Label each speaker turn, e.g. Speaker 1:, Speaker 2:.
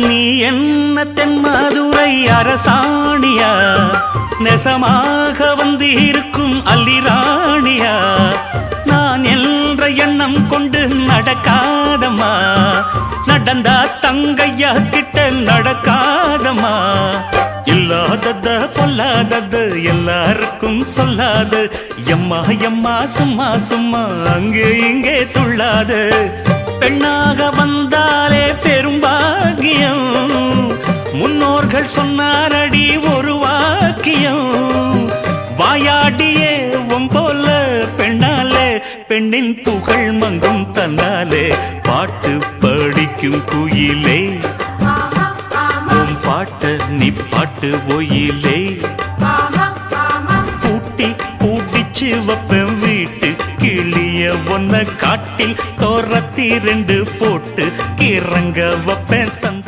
Speaker 1: நீ என்ன தென்மதுரை அரசாணியா, நெசமாக வந்து இருக்கும் அல்லிராணியா, நான் என்ற எண்ணம் கொண்டு நடக்காதம்மா, நடந்தா தங்கையா கிட்ட நடக்காதம்மா. இல்லாதத பொல்லாதது எல்லாருக்கும் சொல்லாது, எம்மா எம்மா சும்மா சும்மா அங்கே இங்கே துள்ளாது. பெண்ணாக வந்தாலே பெரும்பாகியம், முன்னோர்கள் சொன்னாரடி ஒரு வாக்கியம். வாயாடியே போல பெண்ணாலே பெண்ணின் புகழ் மங்கும் தன்னாலே. பாட்டு படிக்கும் குயிலே பாட்ட நீ பாட்டு ஒயிலே, கூட்டி கூட்டிச்சு வப்பேன் வீட்டு கிளிய ஒன்ன காட்டில் தோரத்தி 2 போட்டு கிறங்க வப்பேன் தந்தா.